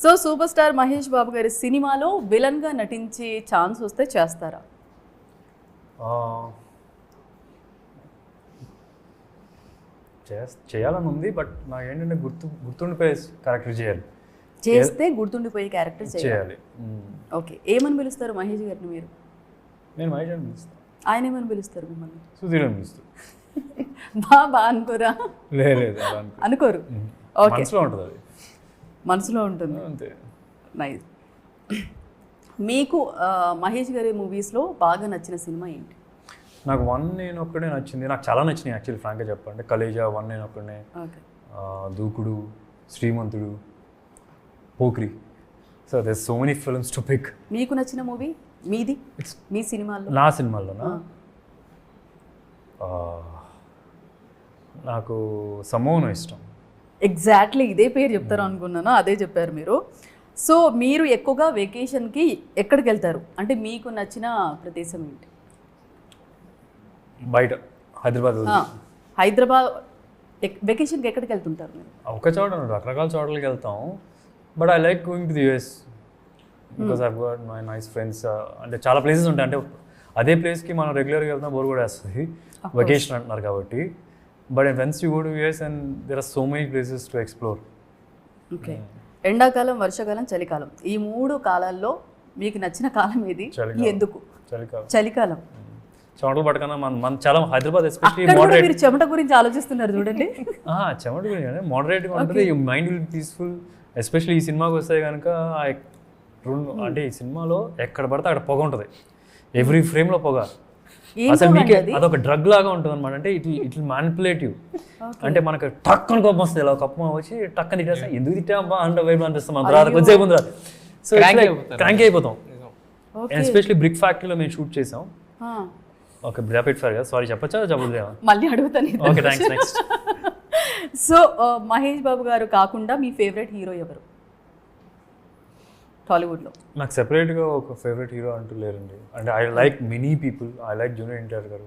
So super star Mahesh Babu గారి సినిమాలో విలన్గా నటించే ఛాన్స్ వస్తే చేస్తారా? చేయాలని ఉంది, బట్ నాకు ఏంటంటే గుర్తుండిపోయే క్యారెక్టర్ చేస్తే గుర్తుండిపోయే క్యారెక్టర్ చేయాలి. ఓకే, ఏమని పిలుస్తారు మహేష్ గారిని మీరు? నేను మహేష్ అని పిలుస్తాను. ఆయన ఏమని పిలుస్తారు మిమ్మల్ని? సుధీర్ అని పిలుస్తాను. బా అనుకోరా? లేదు అనుకోరు. ఓకే, మనసులో ఉంటుంది, అది మనసులో ఉంటుంది. అంతే. నైస్. మీకు మహేష్ గారి మూవీస్లో బాగా నచ్చిన సినిమా ఏంటి? నాకు 1 నేను ఒక్కడే నచ్చింది. నాకు చాలా నచ్చినాయి యాక్చువల్లీ, ఫ్రాంక్గా చెప్పండి. Khaleja 1 Nenu Okkadine, Dookudu, Srimanthudu, Pokiri. So there so many films to pick. మీకు నచ్చిన మూవీ మీది? మీ సినిమాల్లో? నా సినిమాల్లోనా? నాకు సమోహనం ఇష్టం. ఎగ్జాక్ట్లీ ఇదే పేరు చెప్తారు అనుకున్నాను, అదే చెప్పారు మీరు. సో మీరు ఎక్కువగా వెకేషన్కి ఎక్కడికి వెళ్తారు? అంటే మీకు నచ్చిన ప్రదేశం ఏంటి? బయట హైదరాబాద్. హైదరాబాద్ వెకేషన్కి ఎక్కడికి వెళ్తుంటారు మీరు? ఒక చోట రకరకాల చోట్లకి వెళ్తాం, but I like going to the US because I got my nice friends. అంటే చాలా ప్లేసెస్ ఉంటాయి, అంటే అదే ప్లేస్కి మనం రెగ్యులర్గా వెళ్తాం బోర్ కూడా వేస్తుంది, వెకేషన్ అంటున్నారు కాబట్టి. But once you go to US and there are so many places to explore. Okay, ఎండాకాలం, వర్షాకాలం, చలికాలం, ఈ 3 కాలాల్లో మీకు నచ్చిన కాలం ఏది? ఎందుకు? చలికాలం. చెమటలు పట్టకన్నా మన చాలా హైదరాబాద్ ఎస్పెషల్లీ మోడరేట్. మీరు చెమట గురించి ఆలోచిస్తున్నారు చూడండి. చెమట గురించి మోడరేట్గా ఉంటుంది, మైండ్ విల్ పీస్ఫుల్. ఎస్పెషల్లీ ఈ సినిమాకి వస్తే కనుక అంటే ఈ సినిమాలో ఎక్కడ పడితే అక్కడ పొగ ఉంటుంది, ఎవ్రీ ఫ్రేమ్లో పొగ. అసలు మీకే అదొక డ్రగ్ లాగా ఉంటుంది అనమాట. అంటే ఇట్ మ్యానిపులేటివ్. అంటే మనకు టక్ అని కోపం వస్తుంది, ఇలా కోపం వచ్చి టక్ అని తిట్టేస్తాం, ఎందుకు తిట్టామా అంటే వైపు అనిపిస్తాం, మన తర్వాత కొద్దిసేపు ముందు రాదు. సో క్రాంక్ అయిపోతాం. ఎస్పెషల్లీ బ్రిక్ ఫ్యాక్టరీలో మేము షూట్ చేసాం. ఓకే, ర్యాపిడ్ ఫైర్ కదా, సారీ చెప్పచ్చా చెప్పలేదా? మళ్ళీ అడుగుతాను. Okay, thanks. Next. So Mahesh Babu garu కాకుండా మీ ఫేవరెట్ హీరో ఎవరు టాలీవుడ్లో? నాకు సెపరేట్గా ఒక ఫేవరెట్ హీరో అంటూ లేరండి. అంటే I like many people. I like junior NTR గారు,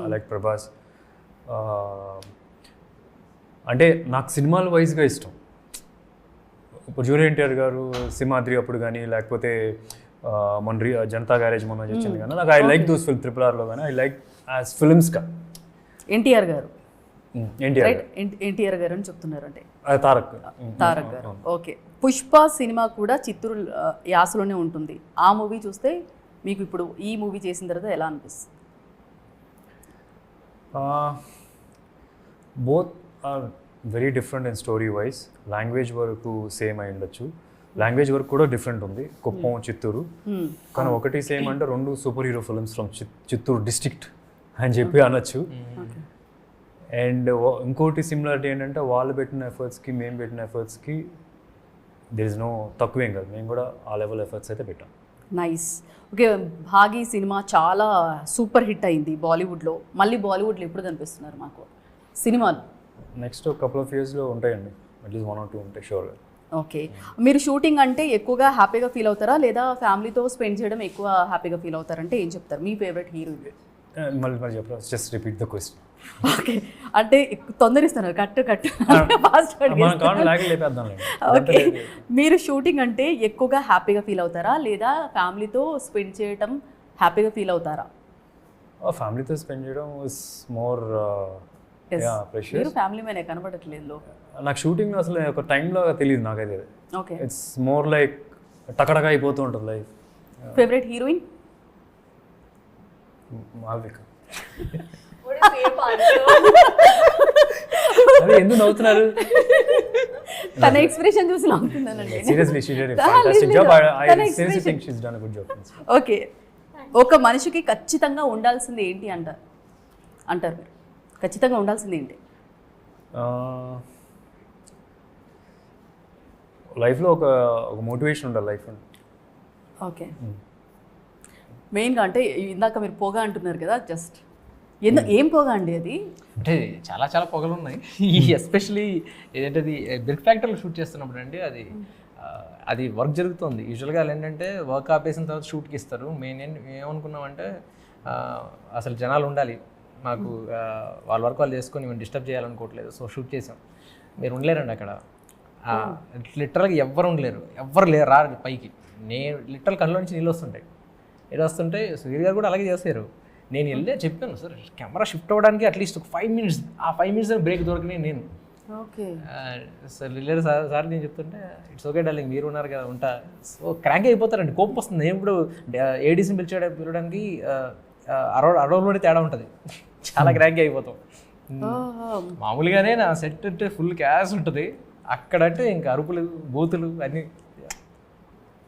ఐ లైక్ ప్రభాస్. అంటే నాకు సినిమాల వైజ్గా ఇష్టం. ఇప్పుడు జూనియర్ ఎన్టీఆర్ గారు సింహాద్రి అప్పుడు కానీ, లేకపోతే మన జనతా గ్యారేజ్ మొన్న వచ్చింది కానీ, నాకు ఐ లైక్ దోస్ ఫిల్మ్. RRRలో కానీ ఐ లైక్ యాజ్ ఫిల్మ్స్గా. ఎన్టీఆర్ గారు ఎన్టీఆర్ గారు అని చెప్తున్నారు, అంటే తారక్ గారు. ఓకే, పుష్ప సినిమా కూడా చిత్తూరు యాసలోనే ఉంటుంది. ఆ మూవీ చూస్తే మీకు ఇప్పుడు ఈ మూవీ చేసిన తర్వాత ఎలా అనిపిస్తుంది? Both are very different in story wise. Language వరకు సేమ్ అయి ఉండొచ్చు, లాంగ్వేజ్ వరకు కూడా డిఫరెంట్ ఉంది, కుప్పం, చిత్తూరు. కానీ ఒకటి సేమ్ అంటే 2 super hero films from Chittoor district అని చెప్పి అనొచ్చు. అండ్ ఇంకోటి సిమిలారిటీ ఏంటంటే వాళ్ళు పెట్టిన ఎఫర్ట్స్కి మేము పెట్టిన ఎఫర్ట్స్కి దెర్ ఇస్ నో తక్కువేం కాదు, మేము కూడా ఆ లెవెల్ ఎఫర్ట్స్ అయితే పెట్టాం. నైస్. ఓకే, భాగి సినిమా చాలా సూపర్ హిట్ అయింది బాలీవుడ్లో. మళ్ళీ బాలీవుడ్లో ఎప్పుడు కనిపిస్తున్నారు మాకు సినిమాలు? నెక్స్ట్ కపుల్ ఆఫ్ ఇయర్స్లో ఉంటాయండి, అట్లీస్ట్ 1 or 2 ఉంటాయి షూర్గా. ఓకే, మీరు షూటింగ్ అంటే ఎక్కువగా హ్యాపీగా ఫీల్ అవుతారా, లేదా ఫ్యామిలీతో స్పెండ్ చేయడం ఎక్కువ హ్యాపీగా ఫీల్ అవుతారంటే ఏం చెప్తారు? మీ ఫేవరెట్ హీరో? మళ్ళీ చెప్పరా, just repeat the question. Okay, అంటే తొందరిస్తున్నారు, కట్టు ఫాస్ట్. ఓకే, మీరు షూటింగ్ అంటే ఎక్కువగా హ్యాపీగా ఫీల్ అవుతారా, లేదా ఫ్యామిలీతో స్పెండ్ చేయడం హ్యాపీగా ఫీల్ అవుతారా? ఫ్యామిలీతో స్పెండ్ చేయడం ఇస్ మోర్ ప్రెషియస్. మీరు ఫ్యామిలీ మ్యానే కనబడట్లేదు నాకు షూటింగ్ అసలు ఒక టైంలో తెలియదు నాకైతే. ఓకే, ఇట్స్ మోర్ లైక్ టకటక అయిపోతూ ఉంటుంది లైఫ్. Favourite heroine? మాల్విక. అదే ఎందుకు నవ్వుతున్నారు? తన ఎక్స్ప్రెషన్ చూసి నవ్వుతున్నానండి. Seriously she did a fantastic job. I seriously think she is done a good job. Okay, ఒక మనిషికి ఖచ్చితంగా ఉండాల్సింది ఏంటి అంటారు మీరు? ఖచ్చితంగా ఉండాల్సింది ఏంటి లైఫ్లో? ఒక మోటివేషన్ ఉండాలి లైఫ్ అంటే. ఓకే, మెయిన్గా అంటే ఇందాక మీరు పొగ అంటున్నారు కదా, జస్ట్ ఏం పొగ అండి అది? అంటే చాలా చాలా పొగలు ఉన్నాయి. ఎస్పెషలీ ఏంటది బ్రిక్ ఫ్యాక్టరీలో షూట్ చేస్తున్నప్పుడు అండి, అది వర్క్ జరుగుతుంది. యూజువల్గా ఏంటంటే వర్క్ ఆపేసిన తర్వాత షూట్కి ఇస్తారు. ఏమనుకున్నామంటే అసలు జనాలు ఉండాలి, మాకు వాళ్ళ వర్క్ వాళ్ళు చేసుకొని మేము డిస్టర్బ్ చేయాలనుకోవట్లేదు. సో షూట్ చేసాం. మీరు ఉండలేరండి అక్కడ. లిటరల్గా ఎవ్వరు ఉండలేరు, రారు పైకి. నేను లిటరల్ కళ్ళ నుంచి నీళ్ళు వస్తుంటే సూర్య గారు కూడా అలాగే చేశారు. నేను వెళ్ళే చెప్పాను సార్ కెమెరా షిఫ్ట్ అవ్వడానికి అట్లీస్ట్ ఒక 5 minutes, ఆ 5 minutes బ్రేక్ దొరికినాయి నేను. ఓకే సార్ వెళ్ళారు సార్ నేను చెప్తుంటే ఇట్స్ ఓకే డార్లింగ్ మీరు ఉన్నారు కదా ఉంటా. సో క్రాంక్ అయిపోతారండి, కోపం వస్తుంది. నేను ఇప్పుడు ఏడీసీని పిలవడానికి అడవులోనే తేడా ఉంటుంది, చాలా క్రాంక్ అయిపోతాం. మామూలుగానే నా సెట్ అంటే ఫుల్ క్యాష్ ఉంటుంది, అక్కడంటే ఇంకా అరుపులు బూతులు అన్నీ.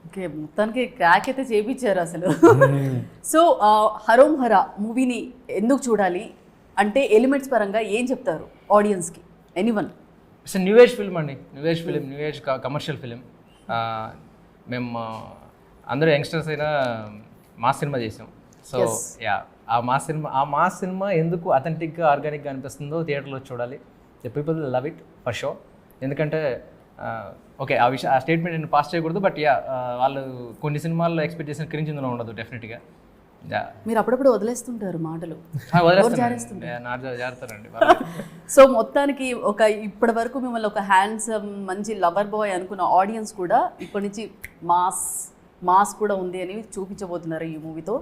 ఓకే మొత్తానికి క్రాక్ అయితే చేపించారు అసలు. సో హరోం హరా మూవీని ఎందుకు చూడాలి అంటే ఎలిమెంట్స్ పరంగా ఏం చెప్తారు ఆడియన్స్కి? Anyone? It's new age film అండి, న్యూ ఏజ్ కమర్షియల్ ఫిలిం. మేము అందరూ యంగ్స్టర్స్ అయినా మాస్ సినిమా చేసాం. సో యా ఆ మాస్ సినిమా ఎందుకు అథెంటిక్గా ఆర్గానిక్గా అనిపిస్తుందో థియేటర్లో చూడాలి. The people love it for show. ఎందుకంటే ఓకే ఆ స్టేట్మెంట్ నేను పాస్ చేయకూడదు, బట్ యా వాళ్ళు కొన్ని సినిమాల్లో ఎక్స్పెక్ట్ చేసిన క్రింజ్ ఇందులో ఉండదు డెఫినెట్గా. మీరు అప్పుడప్పుడు వదిలేస్తుంటారు మాటలు, జారుతారండి. సో మొత్తానికి ఇప్పటి వరకు మిమ్మల్ని ఒక హ్యాండ్సమ్ మంచి లవర్ బాయ్ అనుకున్న ఆడియన్స్ కూడా ఇప్పటి నుంచి మాస్ కూడా ఉంది అని చూపించబోతున్నారు ఈ మూవీతో.